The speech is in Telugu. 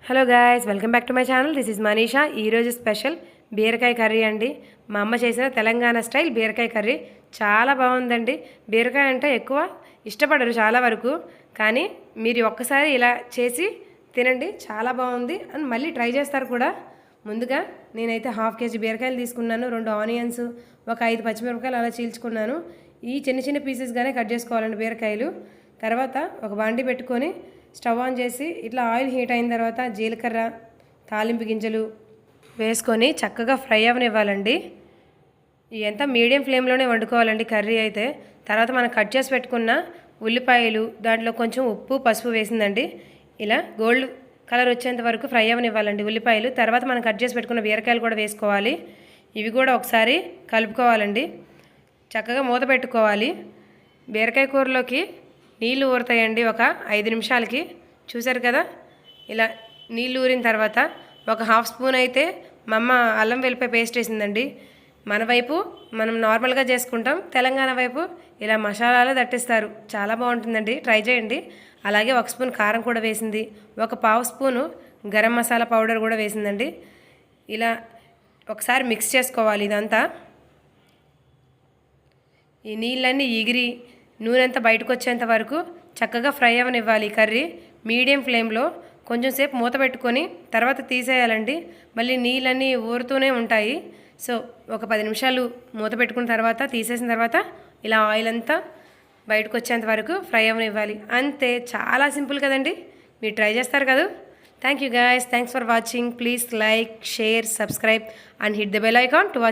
Hello guys, welcome back to my channel. This is Manisha. ఈరోజు స్పెషల్ బీరకాయ కర్రీ అండి. మా అమ్మ చేసిన తెలంగాణ స్టైల్ బీరకాయ కర్రీ చాలా బాగుందండి. బీరకాయ అంటే ఎక్కువ ఇష్టపడరు చాలా వరకు, కానీ మీరు ఒక్కసారి ఇలా చేసి తినండి, చాలా బాగుంది అని మళ్ళీ ట్రై చేస్తారు కూడా. ముందుగా నేనైతే 1/2 కేజీ బీరకాయలు తీసుకున్నాను, 2 ఆనియన్స్, ఒక 5 పచ్చిమిరపకాయలు అలా చీల్చుకున్నాను. ఈ చిన్న చిన్న పీసెస్గానే కట్ చేసుకోవాలండి బీరకాయలు. తర్వాత ఒక బాండి పెట్టుకొని స్టవ్ ఆన్ చేసి ఇట్లా ఆయిల్ హీట్ అయిన తర్వాత జీలకర్ర, తాలింపు గింజలు వేసుకొని చక్కగా ఫ్రై అవనివ్వాలండి. ఇదంతా మీడియం ఫ్లేమ్లోనే వండుకోవాలండి కర్రీ అయితే. తర్వాత మనం కట్ చేసి పెట్టుకున్న ఉల్లిపాయలు, దాంట్లో కొంచెం ఉప్పు, పసుపు వేసిందండి. ఇలా గోల్డ్ కలర్ వచ్చేంత వరకు ఫ్రై అవనివ్వాలండి ఉల్లిపాయలు. తర్వాత మనం కట్ చేసి పెట్టుకున్న బీరకాయలు కూడా వేసుకోవాలి. ఇవి కూడా ఒకసారి కలుపుకోవాలండి. చక్కగా మూత పెట్టుకోవాలి. బీరకాయ కూరలోకి నీళ్ళు ఊరుతాయండి ఒక 5 నిమిషాలకి. చూసారు కదా, ఇలా నీళ్ళు ఊరిన తర్వాత ఒక 1/2 స్పూన్ అయితే మా అమ్మ అల్లం వెల్లిపాయ పేస్ట్ వేసిందండి. మన వైపు మనం నార్మల్గా చేసుకుంటాం, తెలంగాణ వైపు ఇలా మసాలాలు దట్టిస్తారు, చాలా బాగుంటుందండి, ట్రై చేయండి. అలాగే 1 స్పూన్ కారం కూడా వేసింది, ఒక 1/2 స్పూను గరం మసాలా పౌడర్ కూడా వేసిందండి. ఇలా ఒకసారి మిక్స్ చేసుకోవాలి ఇదంతా. ఈ నీళ్ళన్నీ ఎగిరి నూనె అంతా బయటకు వచ్చేంత వరకు చక్కగా ఫ్రై అవనివ్వాలి కర్రీ. మీడియం ఫ్లేమ్లో కొంచెం సేపు మూత పెట్టుకొని తర్వాత తీసేయాలండి. మళ్ళీ నీళ్ళన్నీ ఊరుతూనే ఉంటాయి. సో ఒక 10 నిమిషాలు మూత పెట్టుకున్న తర్వాత తీసేసిన తర్వాత ఇలా ఆయిల్ అంతా బయటకు వచ్చేంత వరకు ఫ్రై అవనివ్వాలి. అంతే, చాలా సింపుల్ కదండి. మీరు ట్రై చేస్తారు కదా. Thank you guys, thanks for watching. Please like, share, subscribe and hit the bell icon to watch